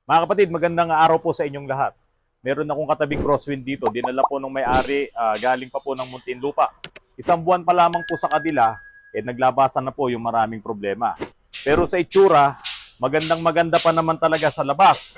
Mga kapatid, magandang araw po sa inyong lahat. Meron akong katabing crosswind dito. Dinala po ng may-ari, galing pa po ng Muntinlupa. Isang buwan pa lamang po sa kadila, naglabasan na po yung maraming problema. Pero sa itsura, magandang maganda pa naman talaga sa labas.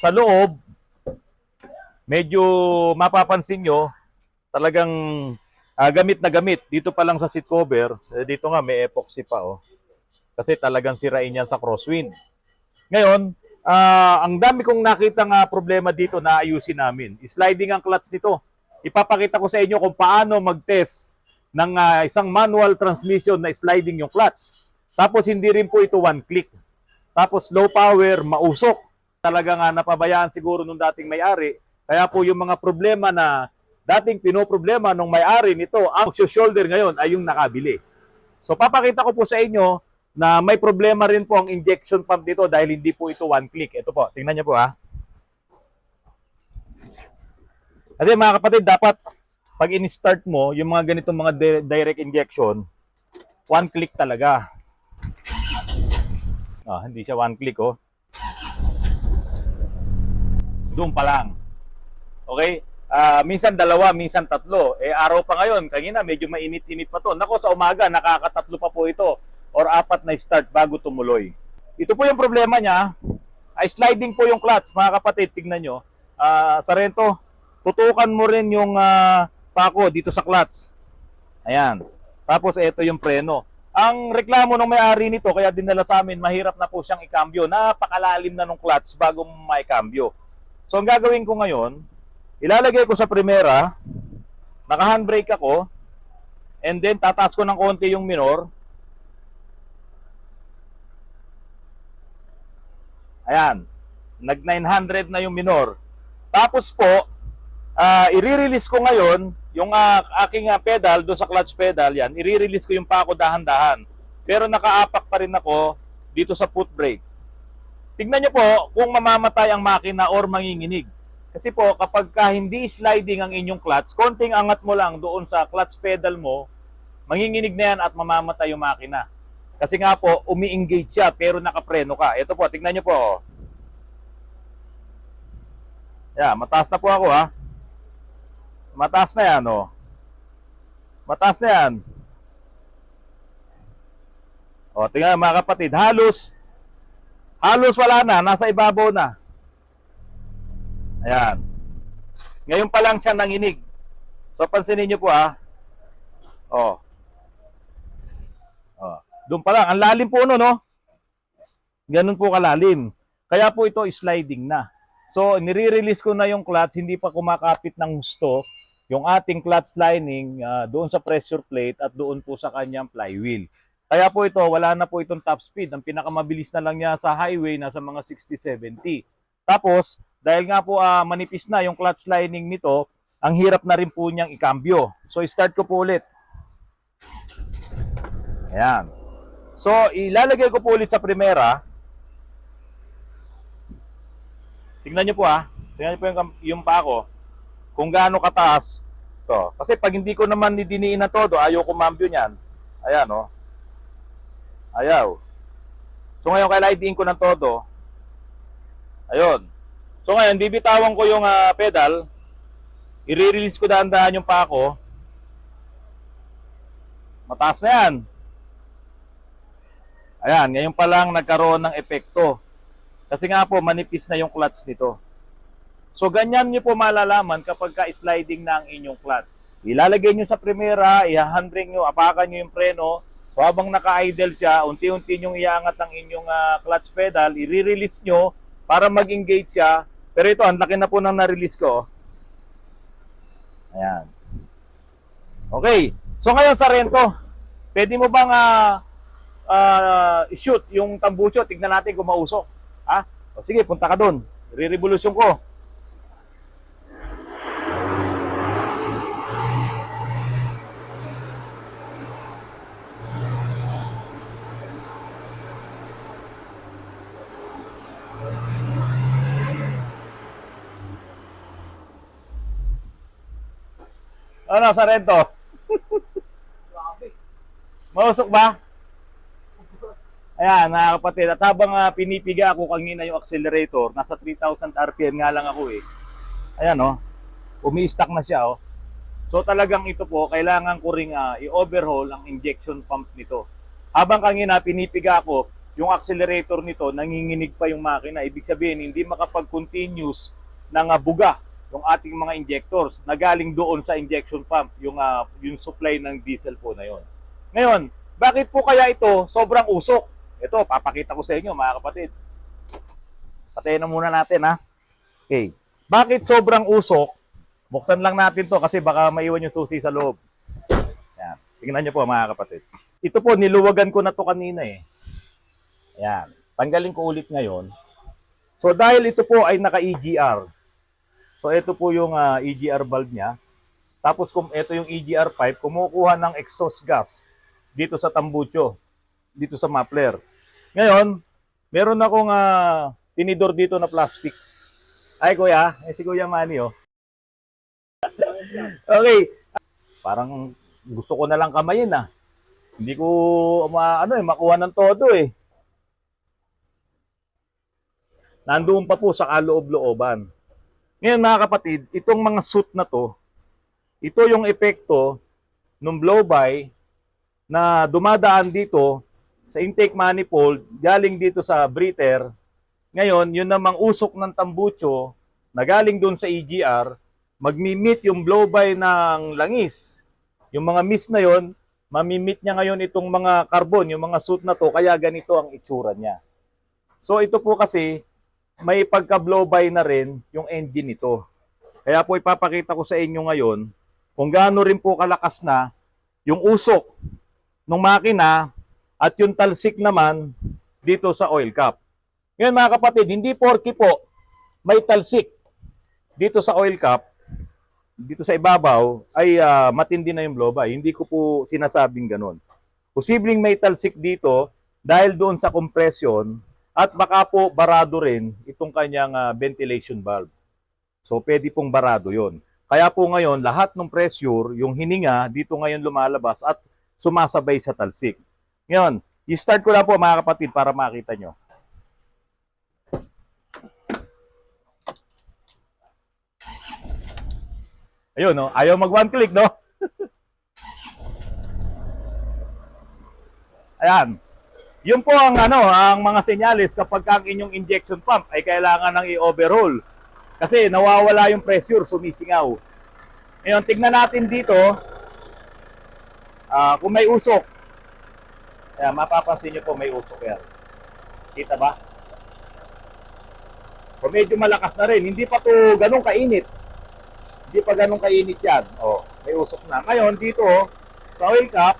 Sa loob, medyo mapapansin nyo, talagang gamit na gamit. Dito pa lang sa seat cover, dito nga may epoxy pa. Oh. Kasi talagang sirain yan sa crosswind. Ngayon, ang dami kong nakitang problema dito na ayusin namin. Sliding ang clutch nito. Ipapakita ko sa inyo kung paano mag-test ng isang manual transmission na sliding yung clutch. Tapos hindi rin po ito one click. Tapos low power, mausok. Talaga nga napabayaan siguro nung dating may-ari. Kaya po yung mga problema na dating pinoproblema nung may-ari nito, ang shoulder ngayon ay yung nakabili. So papakita ko po sa inyo na may problema rin po ang injection pump dito dahil hindi po ito one click. Ito po, tingnan niyo po ha. Kasi mga kapatid, dapat pag in-start mo, yung mga ganitong mga direct injection, one click talaga. Hindi siya one click oh. Doon pa lang. Okay? Minsan dalawa, minsan tatlo. Araw pa ngayon, kanina medyo mainit-init pa to. Nako, sa umaga, nakakatatlo pa po ito or apat na start bago tumuloy. Ito po yung problema niya. Sliding po yung clutch, mga kapatid. Tignan nyo. Sarento, tutukan mo rin yung pako dito sa clutch. Ayan. Tapos ito yung preno. Ang reklamo ng may-ari nito, kaya dinala sa amin, mahirap na po siyang ikambyo. Napakalalim na ng clutch bago maikambyo. So ang gagawin ko ngayon, ilalagay ko sa primera, naka-handbrake ako, and then tataas ko ng konti yung minor. Ayan, nag 900 na yung minor. Tapos po, i-release ko ngayon yung aking pedal do sa clutch pedal, yan, i-release ko yung pako dahan-dahan. Pero nakaapak pa rin ako dito sa foot brake. Tignan nyo po kung mamamatay ang makina or manginginig. Kasi po, kapag hindi sliding ang inyong clutch, konting angat mo lang doon sa clutch pedal mo, manginginig na yan at mamamatay yung makina. Kasi nga po, umi-engage siya pero nakapreno ka. Ito po, tignan nyo po. Yeah, mataas na po ako ha. Mataas na yan oh. Mataas na yan. O, tingnan mga kapatid, halos wala na, nasa ibabaw na. Ayan. Ngayon pa lang siya nanginig. So, pansinin nyo po ha. O. Doon pa lang. Ang lalim po no? Ganun po kalalim. Kaya po ito sliding na. So, nire-release ko na yung clutch. Hindi pa kumakapit ng gusto yung ating clutch lining doon sa pressure plate at doon po sa kanyang flywheel. Kaya po ito, wala na po itong top speed. Ang pinakamabilis na lang niya sa highway, nasa mga 60-70. Tapos, dahil nga po manipis na yung clutch lining nito, ang hirap na rin po niyang ikambyo. So, start ko po ulit. Ayan. So, ilalagay ko po ulit sa primera. Tingnan niyo po ha. Tingnan niyo po yung pako. Kung gaano kataas. To. Kasi pag hindi ko naman diniin na todo, ayaw kumambyo niyan. Ayan o. Ayaw. So ngayon, kailangan ko ng todo. Ayun. So ngayon, bibitawan ko yung pedal. I-release ko dahan-dahan yung pako. Mataas na yan. Ayan, ngayon pa lang nagkaroon ng epekto. Kasi nga po, manipis na yung clutch nito. So, ganyan nyo po malalaman kapag ka-sliding na ang inyong clutch. Ilalagay nyo sa primera, i-handbrake nyo, apakan nyo yung preno. So, habang naka-idle siya, unti-unti nyo iangat ang inyong clutch pedal, i-release nyo para mag-engage siya. Pero ito, ang laki na po nang na-release ko. Ayan. Okay. So, ngayon sa rento, pwede mo bang i-shoot yung tambucho? Tignan natin kung mausok. Ha? O sige, punta ka doon. Re-revolusyon ko. Ano, Sarento? Mausok ba? Ayan, mga kapatid. At habang pinipiga ako kanina yung accelerator, nasa 3,000 RPM nga lang ako eh. Ayan oh, umi-stack na siya oh. So talagang ito po, kailangan ko ring i-overhaul ang injection pump nito. Habang kanina pinipiga ako, yung accelerator nito, nanginginig pa yung makina. Ibig sabihin, hindi makapag-continuous ng buga yung ating mga injectors na galing doon sa injection pump, yung supply ng diesel po na yon. Ngayon, bakit po kaya ito sobrang usok? Ito, papakita ko sa inyo mga kapatid. Patayin na muna natin ha. Okay. Bakit sobrang usok? Buksan lang natin to kasi baka maiwan yung susi sa loob. Yan. Tingnan nyo po mga kapatid. Ito po, niluwagan ko na to kanina eh. Yan. Tanggalin ko ulit ngayon. So dahil ito po ay naka-EGR. So ito po yung EGR valve niya. Tapos kung ito yung EGR pipe, kumukuha ng exhaust gas dito sa tambucho, dito sa muffler. Ngayon, meron akong tinidor dito na plastic. Ay kuya, si Kuya Manny oh. Okay. Parang gusto ko na lang kamayin ah. Hindi ko makuha ng todo eh. Nandoon pa po sa kaloob-looban. Ngayon mga kapatid, itong mga suit na to, ito yung epekto ng blow-by na dumadaan dito sa intake manifold, galing dito sa breather. Ngayon, yun namang usok ng tambucho na galing doon sa EGR, magmi-meet yung blow-by ng langis. Yung mga mist na yon, mamimit niya ngayon itong mga carbon, yung mga suit na to, kaya ganito ang itsura niya. So ito po kasi, may pagka-blow-by na rin yung engine nito. Kaya po ipapakita ko sa inyo ngayon kung gaano rin po kalakas na yung usok ng makina at yung talsik naman dito sa oil cap. Ngayon mga kapatid, hindi porky po may talsik dito sa oil cap, dito sa ibabaw, ay matindi na yung blow-by. Hindi ko po sinasabing ganun. Posibleng may talsik dito dahil doon sa compression at baka po barado rin itong kanyang ventilation valve. So pwede pong barado yon. Kaya po ngayon, lahat ng pressure, yung hininga, dito ngayon lumalabas at sumasabay sa talsik. Ngayon, i-start ko lang po mga kapatid para makita nyo. Ayun, no? Ayaw mag one click, no? Ayan. Yun po ang ang mga senyales kapag ang inyong injection pump ay kailangan ng i-overhaul. Kasi nawawala yung pressure, sumisingaw. Ngayon, tignan natin dito kung may usok. Ayan, mapapansin nyo po may usok yan. Kita ba? O medyo malakas na rin. Hindi pa to ganun kainit. Hindi pa ganun kainit yan. O, may usok na. Ngayon, dito sa oil cap,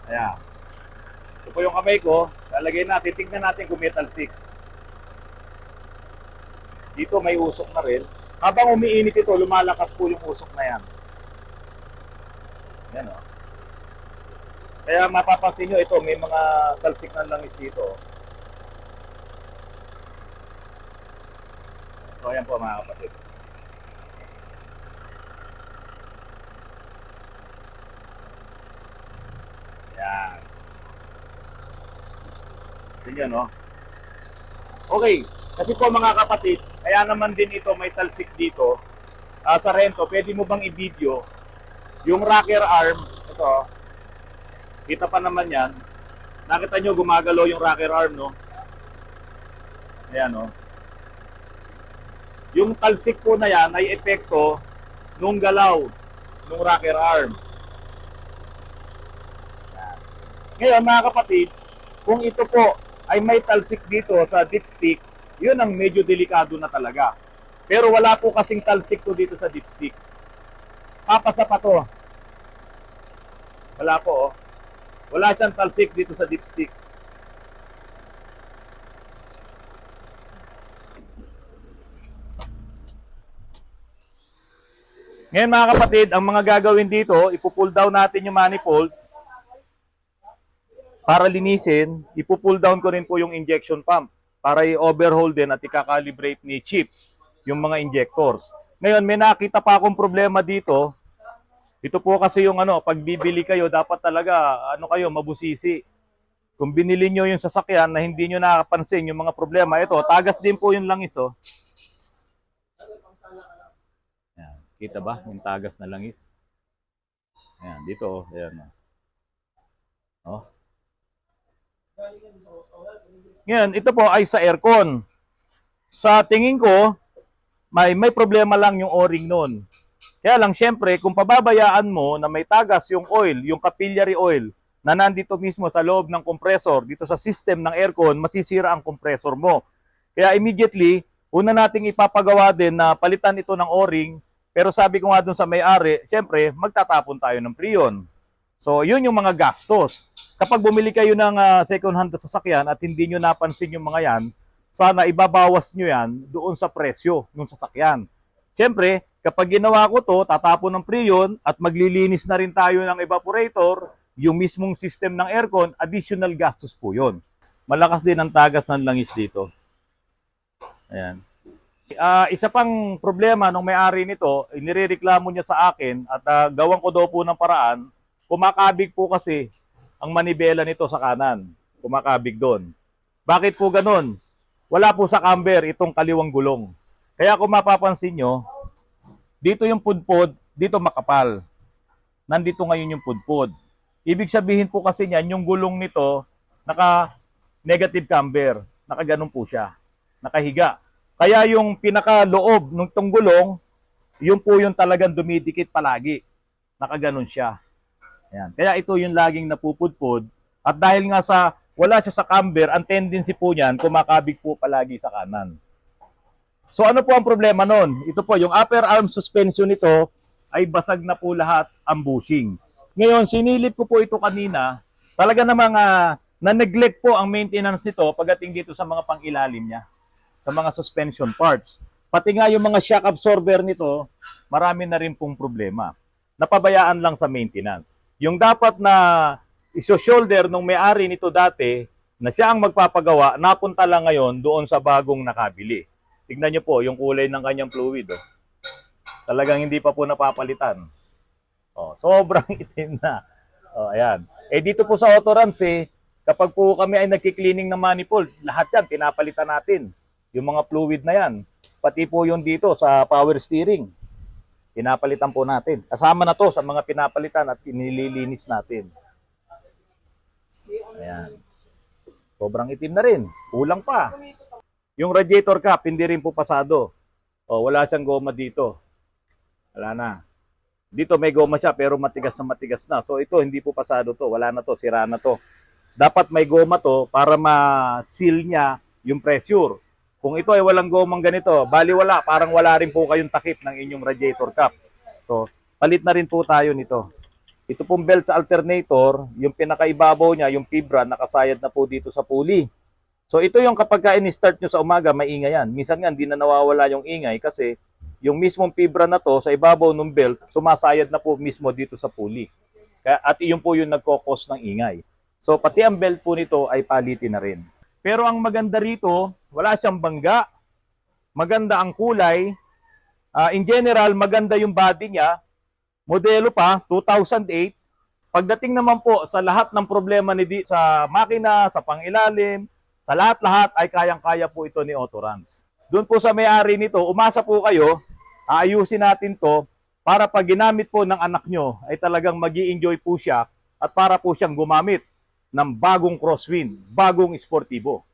ayan. Ito po yung kamay ko. Lalagay natin. Tignan natin kung may talsik. Dito may usok na rin. Habang umiinit ito, lumalakas po yung usok na yan. Yan o. Kaya mapapansin nyo ito, may mga talsik na langis dito. So ayan po mga kapatid. Yan. Sige no? Okay. Kasi po mga kapatid, kaya naman din ito may talsik dito. Sa Rento, pwede mo bang i-video yung rocker arm, ito, kita pa naman yan. Nakita nyo gumagalaw yung rocker arm, no? Ayan, no? Yung talsik po na yan ay epekto nung galaw nung rocker arm. Ayan. Ngayon, mga kapatid, kung ito po ay may talsik dito sa dipstick, yun ang medyo delikado na talaga. Pero wala po kasing talsik to dito sa dipstick. Papasa pa to. Wala po, oh. Wala siyang talsik dito sa dipstick. Ngayon mga kapatid, ang mga gagawin dito, ipupull down natin yung manifold. Para linisin, ipupull down ko rin po yung injection pump para i-overhaul din at i-calibrate ni Chip yung mga injectors. Ngayon, may nakita pa akong problema dito Ito po kasi yung ano, pag bibili kayo, dapat talaga, ano kayo, mabusisi. Kung binili nyo yung sasakyan na hindi nyo nakapansin yung mga problema, ito, tagas din po yung langis, oh. Ayan, kita ba? Yung tagas na langis. Ayan, dito, oh. Ayan, oh. Ngayon, ito po ay sa aircon. Sa tingin ko, may problema lang yung o-ring nun. Kaya lang, syempre, kung pababayaan mo na may tagas yung oil, yung capillary oil, na nandito mismo sa loob ng compressor, dito sa system ng aircon, masisira ang compressor mo. Kaya immediately, una nating ipapagawa din na palitan ito ng o-ring, pero sabi ko nga dun sa may-ari, syempre, magtatapon tayo ng prion. So, yun yung mga gastos. Kapag bumili kayo ng second-hand na sasakyan at hindi nyo napansin yung mga yan, sana ibabawas nyo yan doon sa presyo ng sasakyan. Syempre, kapag ginawa ko to, tatapon ng prion at maglilinis na rin tayo ng evaporator, yung mismong system ng aircon, additional gastos po yun. Malakas din ang tagas ng langis dito. Ayan. Isa pang problema nung may-ari nito, inirereklamo niya sa akin at gawan ko daw po ng paraan, kumakabig po kasi ang manibela nito sa kanan. Kumakabig doon. Bakit po ganun? Wala po sa camber itong kaliwang gulong. Kaya kung mapapansin nyo, dito yung pudpud, dito makapal. Nandito ngayon yung pudpud. Ibig sabihin po kasi niyan, yung gulong nito, naka-negative camber. Nakaganon po siya. Nakahiga. Kaya yung pinakaloob ng itong gulong, yun po yung talagang dumidikit palagi. Nakaganon siya. Ayan. Kaya ito yung laging napupudpud. At dahil nga wala siya sa camber, ang tendency po niyan, kumakabig po palagi sa kanan. So ano po ang problema nun? Ito po, yung upper arm suspension nito ay basag na po lahat ang bushing. Ngayon, sinilip ko po ito kanina, talaga namang na-neglect po ang maintenance nito pagdating dito sa mga pangilalim niya, sa mga suspension parts. Pati nga yung mga shock absorber nito, marami na rin pong problema. Napabayaan lang sa maintenance. Yung dapat na iso-shoulder nung may-ari nito dati, na siya ang magpapagawa, napunta lang ngayon doon sa bagong nakabili. Tignan nyo po yung kulay ng kanyang fluid. Oh. Talagang hindi pa po napapalitan. Oh, sobrang itim na. Oh, ayan. Dito po sa Autorance, kapag po kami ay nagki-cleaning ng manifold, lahat yan, pinapalitan natin. Yung mga fluid na yan. Pati po yung dito sa power steering. Pinapalitan po natin. Kasama na to sa mga pinapalitan at pinililinis natin. Ayan. Sobrang itim na rin. Kulang pa. Yung radiator cap, hindi rin po pasado. O, wala siyang goma dito. Wala na. Dito may goma siya pero matigas na. So ito, hindi po pasado to. Wala na to, sira na to. Dapat may goma to para ma-seal niya yung pressure. Kung ito ay walang gomang ganito, bali wala. Parang wala rin po kayong takip ng inyong radiator cap. So, palit na rin po tayo nito. Ito pong belt sa alternator, yung pinakaibabaw niya, yung fibra, nakasayad na po dito sa pulley. So ito yung kapag ka-in-start nyo sa umaga, maingay yan. Minsan nga, hindi na nawawala yung ingay kasi yung mismong fibra na to sa ibabaw ng belt, sumasayad na po mismo dito sa pulley. At iyon po yung nagkokos ng ingay. So pati ang belt po nito ay palitin na rin. Pero ang maganda rito, wala siyang bangga. Maganda ang kulay. In general, maganda yung body niya. Modelo pa, 2008. Pagdating naman po sa lahat ng problema sa makina, sa pangilalim, sa lahat-lahat ay kayang-kaya po ito ni Autorance. Doon po sa may-ari nito, umasa po kayo, aayusin natin to para pag ginamit po ng anak nyo ay talagang magi-enjoy po siya at para po siyang gumamit ng bagong crosswind, bagong sportibo.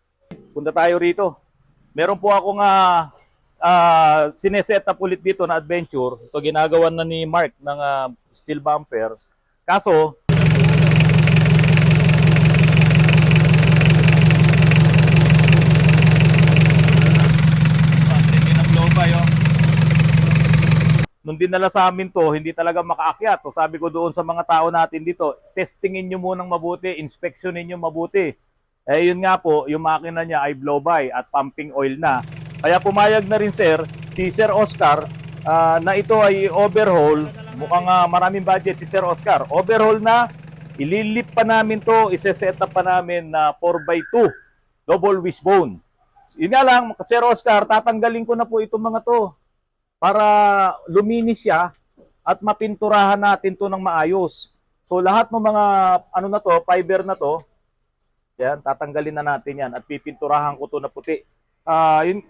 Punta tayo rito. Meron po akong sineset up ulit dito na adventure. Ito ginagawan na ni Mark ng steel bumper. Kaso, nung dinala sa amin to, hindi talaga makaakyat. So sabi ko doon sa mga tao natin dito, testingin nyo munang mabuti, inspeksyonin nyo mabuti. Yun nga po, yung makina niya ay blow-by at pumping oil na. Kaya pumayag na rin si Sir Oscar, na ito ay overhaul. Mukhang maraming budget si Sir Oscar. Overhaul na, ililip pa namin to, ise-set up pa namin na 4x2, double wishbone. Yun nga lang, Sir Oscar, tatanggalin ko na po itong mga to para luminis siya at mapinturahan natin to ng maayos. So lahat ng mga ano na to, fiber na to, yan, tatanggalin na natin yan at pipinturahan ko to na puti.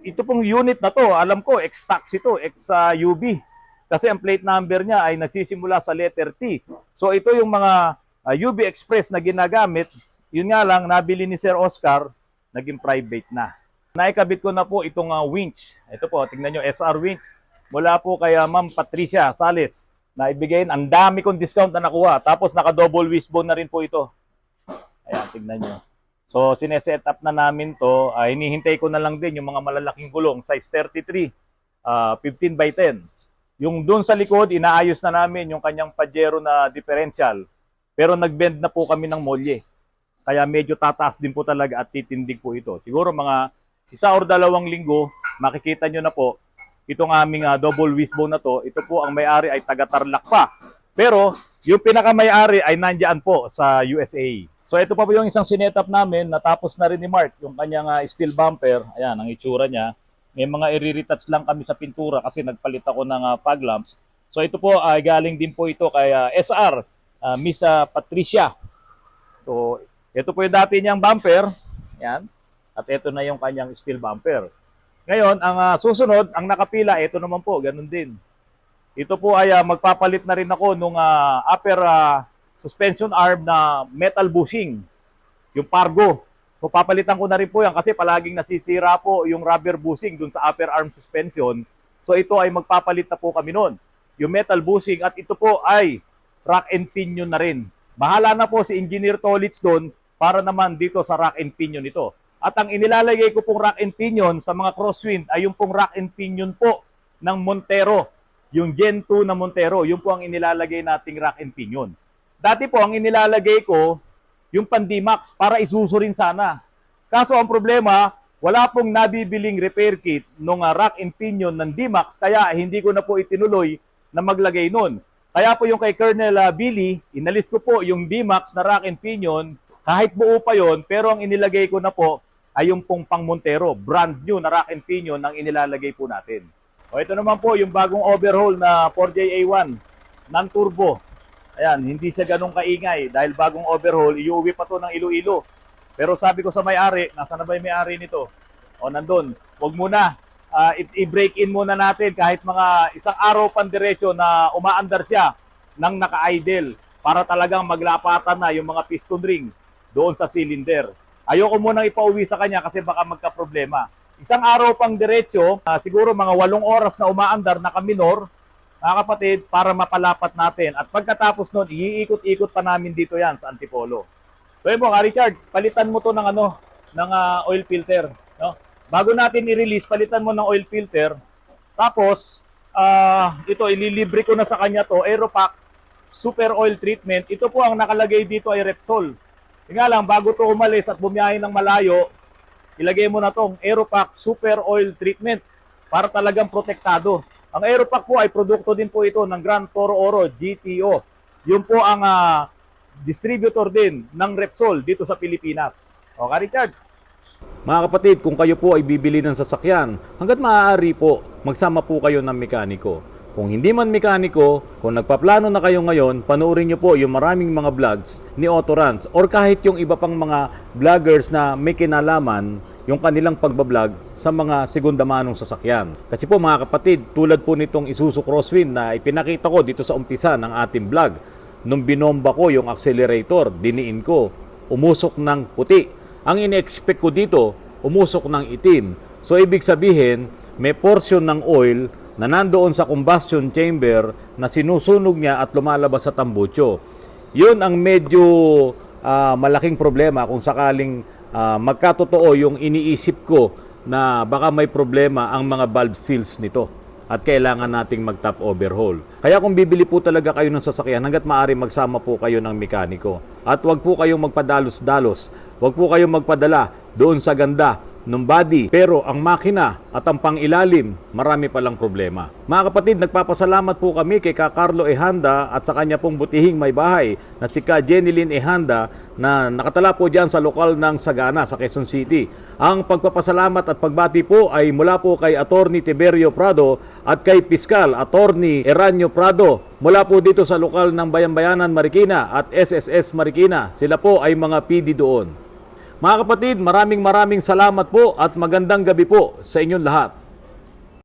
Ito pong unit na to, alam ko, X-Tax ito, X-UB. Kasi ang plate number niya ay nagsisimula sa letter T. So ito yung mga UB Express na ginagamit. Yun nga lang, nabili ni Sir Oscar, naging private na. Naikabit ko na po itong winch. Ito po, tingnan nyo, SR winch. Mula po kay Ma'am Patricia Sales. Naibigay, ang dami kong discount na nakuha. Tapos naka-double wishbone na rin po ito. Ayan, tingnan nyo. So, sineset up na namin to. Hinihintay ko na lang din yung mga malalaking gulong. Size 33, 15 by 10. Yung doon sa likod, inaayos na namin yung kanyang Pajero na differential. Pero nag-bend na po kami ng molye. Kaya medyo tataas din po talaga at titindig po ito. Siguro mga 1 or 2 linggo, makikita nyo na po, itong aming double wishbone na to, ito po ang may-ari ay taga-Tarlac pa. Pero yung pinaka-may-ari ay nandiyan po sa USA. So ito pa po yung isang sinetap namin, natapos na rin ni Mark, yung kanyang steel bumper. Ayan, ang itsura niya. May mga i-retouch lang kami sa pintura kasi nagpalit ako ng fog lamps. So ito po ay galing din po ito kay SR, Miss Patricia. So ito po yung dati niyang bumper. Ayan. At ito na yung kanyang steel bumper. Ngayon, ang susunod, ang nakapila, ito naman po, ganun din. Ito po ay magpapalit na rin ako nung upper suspension arm na metal bushing, yung Pargo. So papalitan ko na rin po yan kasi palaging nasisira po yung rubber bushing dun sa upper arm suspension. So ito ay magpapalit na po kami nun. Yung metal bushing at ito po ay rack and pinion na rin. Bahala na po si Engineer Tolitz doon para naman dito sa rack and pinion ito. At ang inilalagay ko pong rack and pinion sa mga crosswind ay yung pong rack and pinion po ng Montero. Yung Gen 2 na Montero, yun po ang inilalagay nating rack and pinion. Dati po ang inilalagay ko, yung Pandimax para isuso rin sana. Kaso ang problema, wala pong nabibiling repair kit nung rack and pinion ng D-Max, kaya hindi ko na po itinuloy na maglagay nun. Kaya po yung kay Colonel Billy, inalis ko po yung D-Max na rack and pinion, kahit buo pa yon, pero ang inilagay ko na po ay yung pong pang Montero, brand new na rack and pinion ang inilalagay po natin. O ito naman po yung bagong overhaul na 4JA1, non-turbo. Ayan, hindi siya ganun kaingay dahil bagong overhaul, iuwi pa to ng Iloilo. Pero sabi ko sa may-ari, nasa na ba yung may-ari nito? O nandun, huwag muna, i-break in muna natin kahit mga 1 araw pandiretso na umaandar siya nang naka-idle para talagang maglapatan na yung mga piston ring doon sa cylinder. Ayoko munang ipauwi sa kanya kasi baka magka-problema. 1 araw pang diretsyo, siguro mga 8 oras na umaandar, naka-minor, mga kapatid, para mapalapat natin. At pagkatapos nun, iikot-ikot pa namin dito yan sa Antipolo. So yun po, Richard, palitan mo to ng, ng oil filter. No? Bago natin i-release, palitan mo ng oil filter. Tapos, ito, ililibre ko na sa kanya to, Aeropack Super Oil Treatment. Ito po ang nakalagay dito ay Repsol. Nga lang, bago to umalis at bumiyahin ng malayo, ilagay mo na tong Aeropack Super Oil Treatment para talagang protektado. Ang Aeropack po ay produkto din po ito ng Grand Toro Oro GTO. Yun po ang distributor din ng Repsol dito sa Pilipinas. Okay, Richard? Mga kapatid, kung kayo po ay bibili ng sasakyan, hanggat maaari po, magsama po kayo ng mekaniko. Kung hindi man mekaniko, kung nagpaplano na kayo ngayon, panoorin nyo po yung maraming mga vlogs ni Autorans or kahit yung iba pang mga vloggers na may kinalaman yung kanilang pagbablog sa mga segunda manong sasakyan. Kasi po mga kapatid, tulad po nitong Isuzu Crosswind na ipinakita ko dito sa umpisa ng ating vlog. Nung binomba ko yung accelerator, diniin ko, umusok ng puti. Ang ine-expect ko dito, umusok ng itim. So ibig sabihin, may portion ng oil na nandoon sa combustion chamber na sinusunog niya at lumalabas sa tambucho. Yun ang medyo malaking problema kung sakaling magkatotoo yung iniisip ko na baka may problema ang mga valve seals nito at kailangan nating mag-top overhaul. Kaya kung bibili po talaga kayo ng sasakyan, hanggat maaari magsama po kayo ng mekaniko. At wag po kayong magpadalos-dalos. Wag po kayong magpadala doon sa ganda ng body. Pero ang makina at ang pangilalim, marami palang problema. Mga kapatid, nagpapasalamat po kami kay Ka Carlo Ehanda at sa kanya pong butihing may bahay na si Ka Jenilyn Ehanda na nakatala po dyan sa lokal ng Sagana sa Quezon City. Ang pagpapasalamat at pagbati po ay mula po kay Attorney Tiberio Prado at kay Piskal Attorney Eranio Prado mula po dito sa lokal ng Bayan-Bayanan Marikina at SSS Marikina. Sila po ay mga PD doon. Mga kapatid, maraming salamat po at magandang gabi po sa inyong lahat.